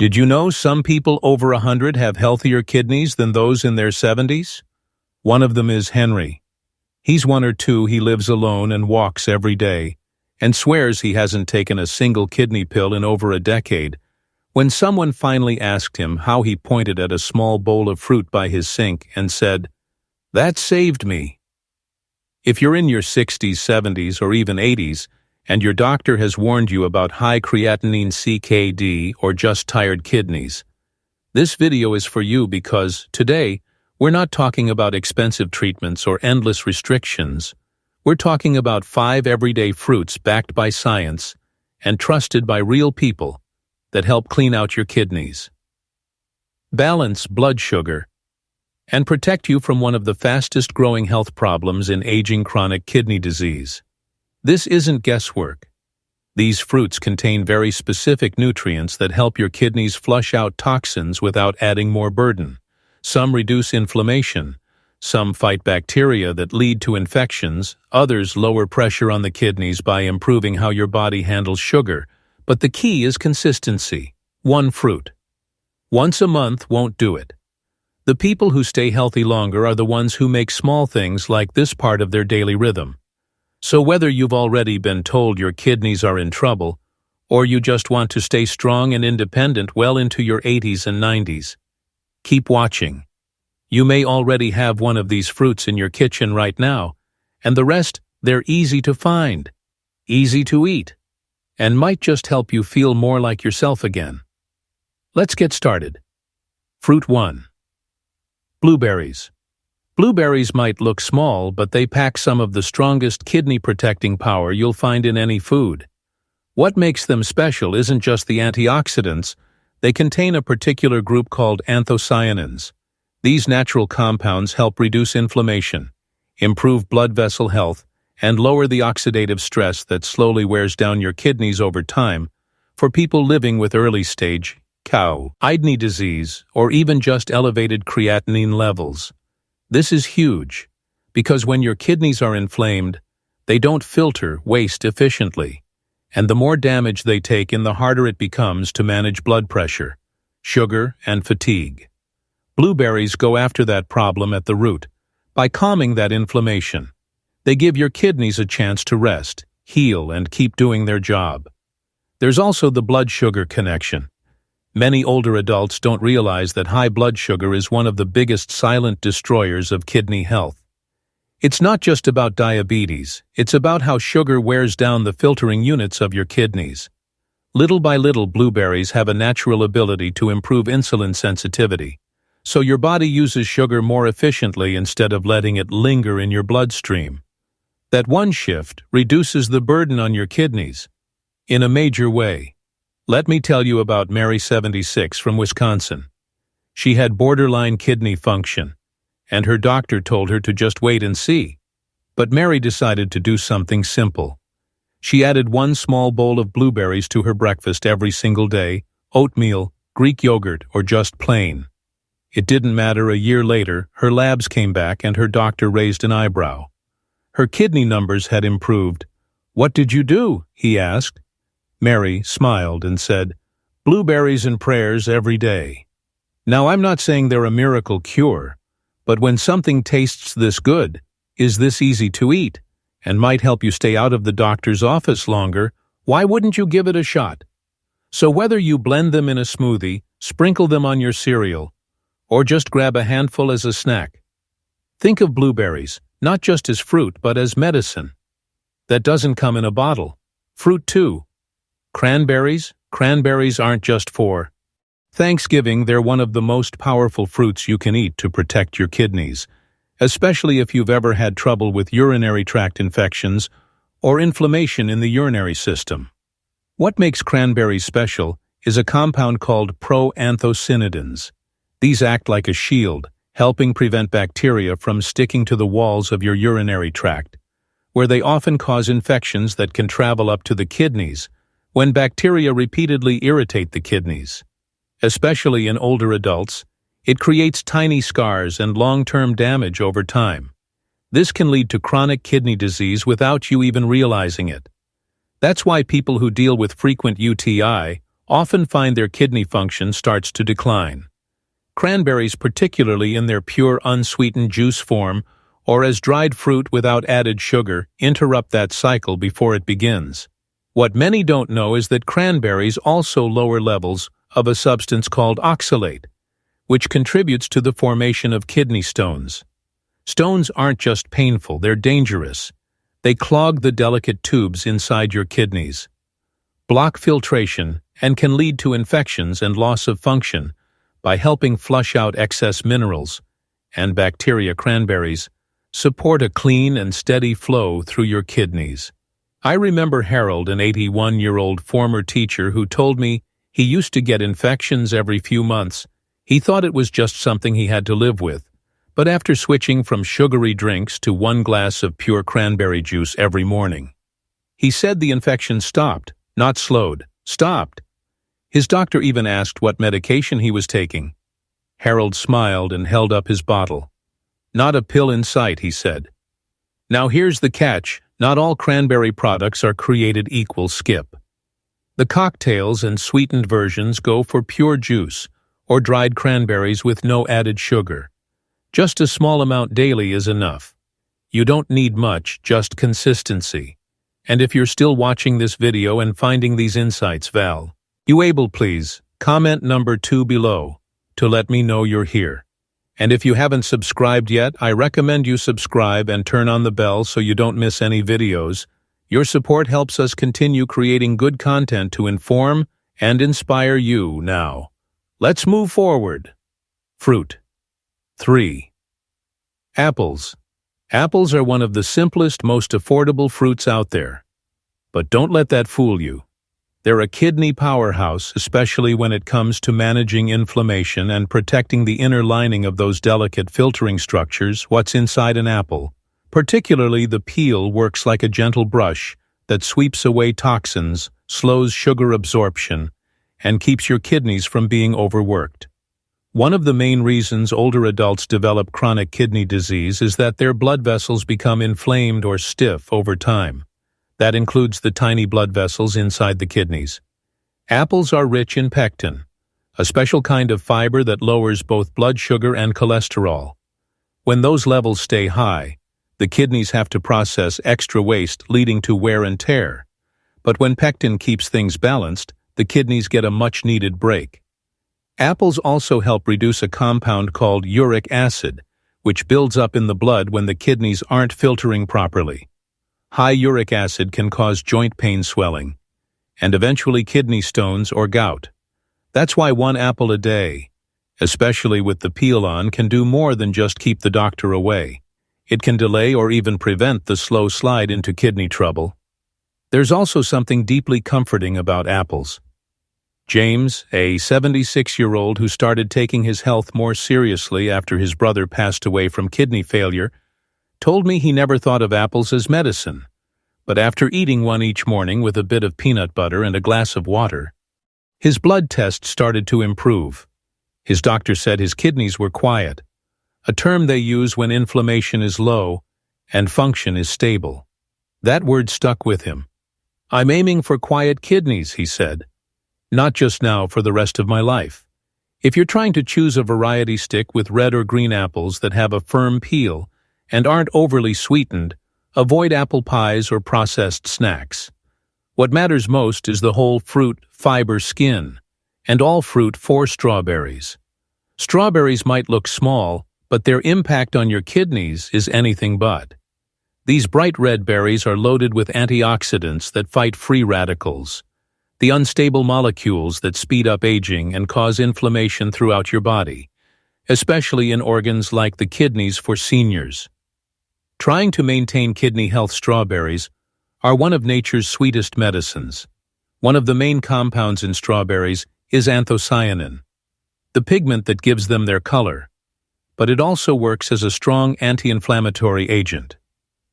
Did you know some people over 100 have healthier kidneys than those in their 70s? One of them is Henry. He's 1 or 2, he lives alone and walks every day, and swears he hasn't taken a single kidney pill in over a decade. When someone finally asked him how, he pointed at a small bowl of fruit by his sink and said, "That saved me." If you're in your 60s, 70s, or even 80s, and your doctor has warned you about high creatinine CKD or just tired kidneys, this video is for you because today we're not talking about expensive treatments or endless restrictions. We're talking about 5 everyday fruits backed by science and trusted by real people that help clean out your kidneys, balance blood sugar, and protect you from one of the fastest growing health problems in aging chronic kidney disease. This isn't guesswork. These fruits contain very specific nutrients that help your kidneys flush out toxins without adding more burden. Some reduce inflammation, some fight bacteria that lead to infections, others lower pressure on the kidneys by improving how your body handles sugar. But the key is consistency. 1 fruit once a month won't do it. The people who stay healthy longer are the ones who make small things like this part of their daily rhythm. So whether you've already been told your kidneys are in trouble, or you just want to stay strong and independent well into your 80s and 90s, keep watching. You may already have one of these fruits in your kitchen right now, and the rest, they're easy to find, easy to eat, and might just help you feel more like yourself again. Let's get started. Fruit 1. Blueberries. Blueberries might look small, but they pack some of the strongest kidney-protecting power you'll find in any food. What makes them special isn't just the antioxidants. They contain a particular group called anthocyanins. These natural compounds help reduce inflammation, improve blood vessel health, and lower the oxidative stress that slowly wears down your kidneys over time for people living with early-stage kidney disease or even just elevated creatinine levels. This is huge, because when your kidneys are inflamed, they don't filter waste efficiently, and the more damage they take in, the harder it becomes to manage blood pressure, sugar, and fatigue. Blueberries go after that problem at the root by calming that inflammation. They give your kidneys a chance to rest, heal, and keep doing their job. There's also the blood sugar connection. Many older adults don't realize that high blood sugar is one of the biggest silent destroyers of kidney health. It's not just about diabetes, it's about how sugar wears down the filtering units of your kidneys. Little by little, blueberries have a natural ability to improve insulin sensitivity, so your body uses sugar more efficiently instead of letting it linger in your bloodstream. That one shift reduces the burden on your kidneys in a major way. Let me tell you about Mary, 76, from Wisconsin. She had borderline kidney function, and her doctor told her to just wait and see. But Mary decided to do something simple. She added 1 small bowl of blueberries to her breakfast every single day, oatmeal, Greek yogurt, or just plain. It didn't matter. A year later, her labs came back and her doctor raised an eyebrow. Her kidney numbers had improved. "What did you do?" he asked. Mary smiled and said, "Blueberries and prayers every day." Now, I'm not saying they're a miracle cure, but when something tastes this good, is this easy to eat, and might help you stay out of the doctor's office longer, why wouldn't you give it a shot? So whether you blend them in a smoothie, sprinkle them on your cereal, or just grab a handful as a snack, think of blueberries not just as fruit but as medicine that doesn't come in a bottle. Fruit 2. Cranberries. Cranberries aren't just for Thanksgiving. They're one of the most powerful fruits you can eat to protect your kidneys, especially if you've ever had trouble with urinary tract infections or inflammation in the urinary system. What makes cranberries special is a compound called proanthocyanins. These act like a shield, helping prevent bacteria from sticking to the walls of your urinary tract, where they often cause infections that can travel up to the kidneys when bacteria repeatedly irritate the kidneys. Especially in older adults, it creates tiny scars and long-term damage over time. This can lead to chronic kidney disease without you even realizing it. That's why people who deal with frequent UTI often find their kidney function starts to decline. Cranberries, particularly in their pure unsweetened juice form or as dried fruit without added sugar, interrupt that cycle before it begins. What many don't know is that cranberries also lower levels of a substance called oxalate, which contributes to the formation of kidney stones. Stones aren't just painful, they're dangerous. They clog the delicate tubes inside your kidneys, block filtration, and can lead to infections and loss of function. By helping flush out excess minerals and bacteria, cranberries support a clean and steady flow through your kidneys. I remember Harold, an 81-year-old former teacher, who told me he used to get infections every few months. He thought it was just something he had to live with. But after switching from sugary drinks to 1 glass of pure cranberry juice every morning, he said the infection stopped, not slowed, stopped. His doctor even asked what medication he was taking. Harold smiled and held up his bottle. "Not a pill in sight," he said. Now here's the catch. Not all cranberry products are created equal. Skip. The cocktails and sweetened versions go for pure juice or dried cranberries with no added sugar. Just a small amount daily is enough. You don't need much, just consistency. And if you're still watching this video and finding these insights valuable, please comment number 2 below to let me know you're here. And if you haven't subscribed yet, I recommend you subscribe and turn on the bell so you don't miss any videos. Your support helps us continue creating good content to inform and inspire you. Now, let's move forward. Fruit. 3. Apples. Apples are one of the simplest, most affordable fruits out there. But don't let that fool you. They're a kidney powerhouse, especially when it comes to managing inflammation and protecting the inner lining of those delicate filtering structures. What's inside an apple, particularly the peel, works like a gentle brush that sweeps away toxins, slows sugar absorption, and keeps your kidneys from being overworked. One of the main reasons older adults develop chronic kidney disease is that their blood vessels become inflamed or stiff over time. That includes the tiny blood vessels inside the kidneys. Apples are rich in pectin, a special kind of fiber that lowers both blood sugar and cholesterol. When those levels stay high, the kidneys have to process extra waste, leading to wear and tear. But when pectin keeps things balanced, the kidneys get a much-needed break. Apples also help reduce a compound called uric acid, which builds up in the blood when the kidneys aren't filtering properly. High uric acid can cause joint pain, swelling, and eventually kidney stones or gout. That's why 1 apple a day, especially with the peel on, can do more than just keep the doctor away. It can delay or even prevent the slow slide into kidney trouble. There's also something deeply comforting about apples. James, a 76-year-old who started taking his health more seriously after his brother passed away from kidney failure, told me he never thought of apples as medicine. But after eating one each morning with a bit of peanut butter and a glass of water, his blood test started to improve. His doctor said his kidneys were quiet, a term they use when inflammation is low and function is stable. That word stuck with him. "I'm aiming for quiet kidneys," he said. "Not just now, for the rest of my life." If you're trying to choose a variety, stick with red or green apples that have a firm peel and aren't overly sweetened. Avoid apple pies or processed snacks. What matters most is the whole fruit fiber skin, and all fruit for strawberries. Strawberries might look small, but their impact on your kidneys is anything but. These bright red berries are loaded with antioxidants that fight free radicals, the unstable molecules that speed up aging and cause inflammation throughout your body, especially in organs like the kidneys for seniors. Trying to maintain kidney health, strawberries are one of nature's sweetest medicines. One of the main compounds in strawberries is anthocyanin, the pigment that gives them their color, but it also works as a strong anti-inflammatory agent.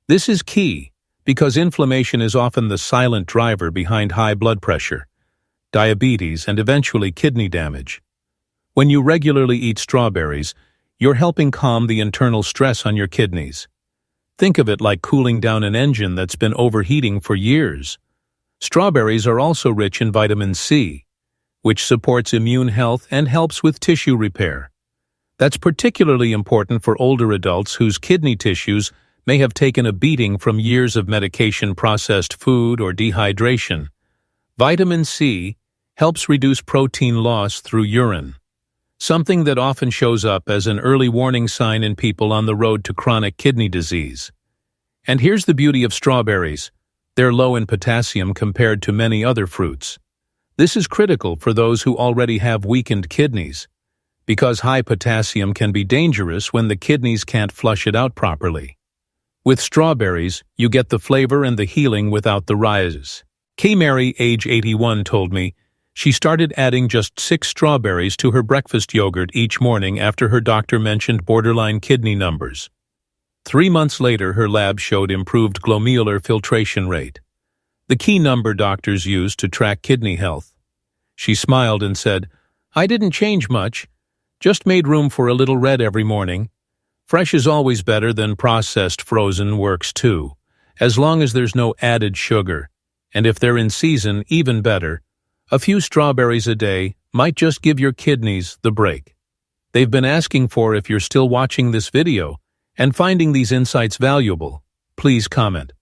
This is key because inflammation is often the silent driver behind high blood pressure, diabetes, and eventually kidney damage. When you regularly eat strawberries, you're helping calm the internal stress on your kidneys. Think of it like cooling down an engine that's been overheating for years. Strawberries are also rich in vitamin C, which supports immune health and helps with tissue repair. That's particularly important for older adults whose kidney tissues may have taken a beating from years of medication-processed food or dehydration. Vitamin C helps reduce protein loss through urine, something that often shows up as an early warning sign in people on the road to chronic kidney disease. And here's the beauty of strawberries. They're low in potassium compared to many other fruits. This is critical for those who already have weakened kidneys, because high potassium can be dangerous when the kidneys can't flush it out properly. With strawberries, you get the flavor and the healing without the rises. K. Mary, age 81, told me she started adding just 6 strawberries to her breakfast yogurt each morning after her doctor mentioned borderline kidney numbers. 3 months later, her lab showed improved glomerular filtration rate, the key number doctors use to track kidney health. She smiled and said, "I didn't change much, just made room for a little red every morning. Fresh is always better than processed. Frozen works too, as long as there's no added sugar. And if they're in season, even better. A few strawberries a day might just give your kidneys the break." They've been asking for if you're still watching this video and finding these insights valuable. Please comment.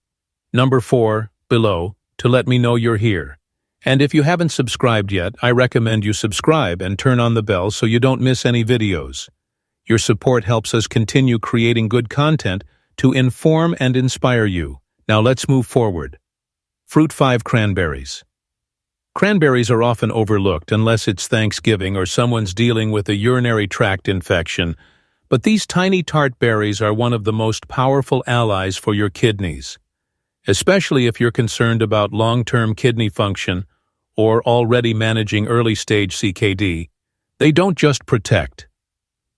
Number 4, below, to let me know you're here. And if you haven't subscribed yet, I recommend you subscribe and turn on the bell so you don't miss any videos. Your support helps us continue creating good content to inform and inspire you. Now let's move forward. Fruit 5. Cranberries. Cranberries are often overlooked unless it's Thanksgiving or someone's dealing with a urinary tract infection, but these tiny tart berries are one of the most powerful allies for your kidneys, especially if you're concerned about long-term kidney function or already managing early-stage CKD. They don't just protect.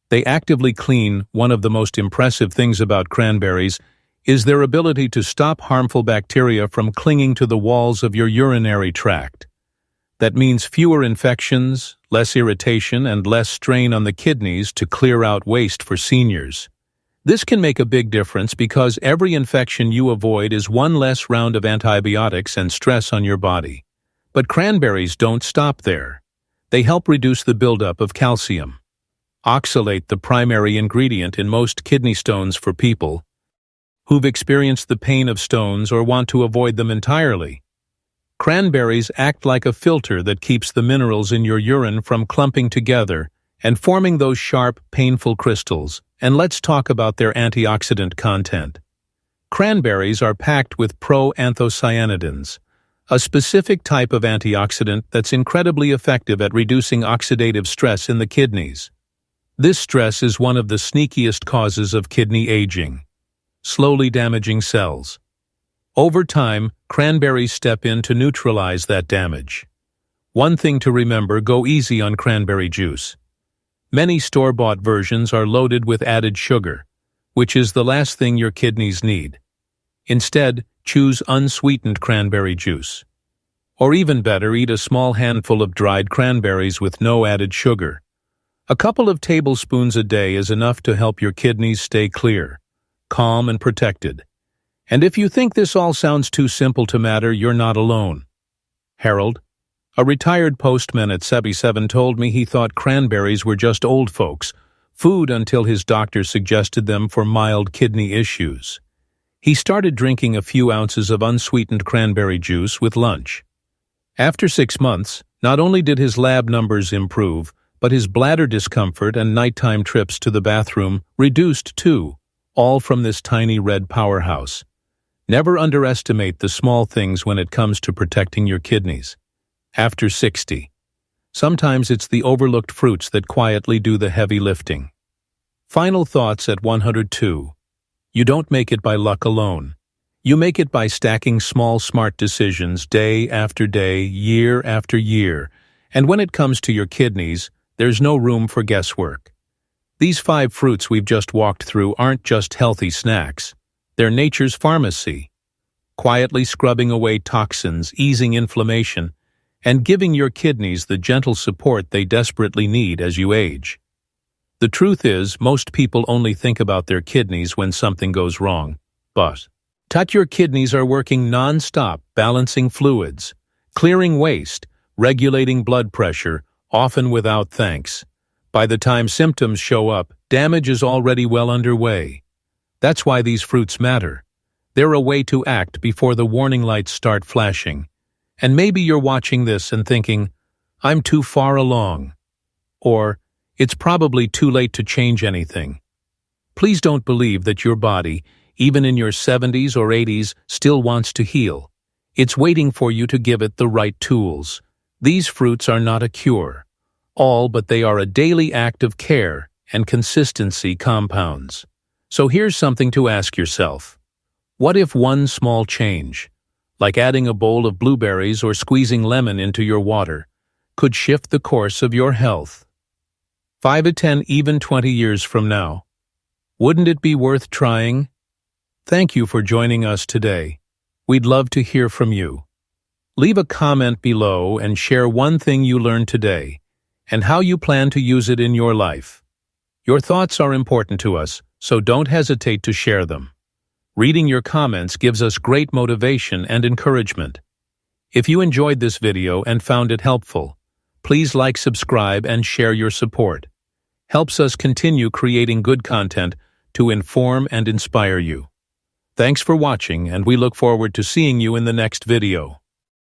They actively clean. One of the most impressive things about cranberries is their ability to stop harmful bacteria from clinging to the walls of your urinary tract. That means fewer infections, less irritation, and less strain on the kidneys to clear out waste for seniors. This can make a big difference because every infection you avoid is one less round of antibiotics and stress on your body. But cranberries don't stop there. They help reduce the buildup of calcium. Oxalate, the primary ingredient in most kidney stones for people who've experienced the pain of stones or want to avoid them entirely. Cranberries act like a filter that keeps the minerals in your urine from clumping together and forming those sharp, painful crystals. And let's talk about their antioxidant content. Cranberries are packed with proanthocyanidins, a specific type of antioxidant that's incredibly effective at reducing oxidative stress in the kidneys. This stress is one of the sneakiest causes of kidney aging, slowly damaging cells. Over time, cranberries step in to neutralize that damage. One thing to remember: go easy on cranberry juice. Many store-bought versions are loaded with added sugar, which is the last thing your kidneys need. Instead, choose unsweetened cranberry juice. Or even better, eat a small handful of dried cranberries with no added sugar. A couple of tablespoons a day is enough to help your kidneys stay clear, calm, and protected. And if you think this all sounds too simple to matter, you're not alone. Harold, a retired postman at 77, told me he thought cranberries were just old folks' food until his doctor suggested them for mild kidney issues. He started drinking a few ounces of unsweetened cranberry juice with lunch. After 6 months, not only did his lab numbers improve, but his bladder discomfort and nighttime trips to the bathroom reduced too, all from this tiny red powerhouse. Never underestimate the small things when it comes to protecting your kidneys. After 60, sometimes it's the overlooked fruits that quietly do the heavy lifting. Final thoughts at 102. You don't make it by luck alone. You make it by stacking small, smart decisions day after day, year after year. And when it comes to your kidneys, there's no room for guesswork. These 5 fruits we've just walked through aren't just healthy snacks. They're nature's pharmacy, quietly scrubbing away toxins, easing inflammation, and giving your kidneys the gentle support they desperately need as you age. The truth is, most people only think about their kidneys when something goes wrong. But your kidneys are working non-stop, balancing fluids, clearing waste, regulating blood pressure, often without thanks. By the time symptoms show up, damage is already well underway. That's why these fruits matter. They're a way to act before the warning lights start flashing. And maybe you're watching this and thinking, I'm too far along. Or, it's probably too late to change anything. Please don't believe that your body, even in your 70s or 80s, still wants to heal. It's waiting for you to give it the right tools. These fruits are not a cure. All but they are a daily act of care and consistency compounds. So here's something to ask yourself. What if one small change, like adding a bowl of blueberries or squeezing lemon into your water, could shift the course of your health? 5 to 10, even 20 years from now. Wouldn't it be worth trying? Thank you for joining us today. We'd love to hear from you. Leave a comment below and share one thing you learned today and how you plan to use it in your life. Your thoughts are important to us, so don't hesitate to share them. Reading your comments gives us great motivation and encouragement. If you enjoyed this video and found it helpful, please like, subscribe, and share your support. Helps us continue creating good content to inform and inspire you. Thanks for watching, and we look forward to seeing you in the next video.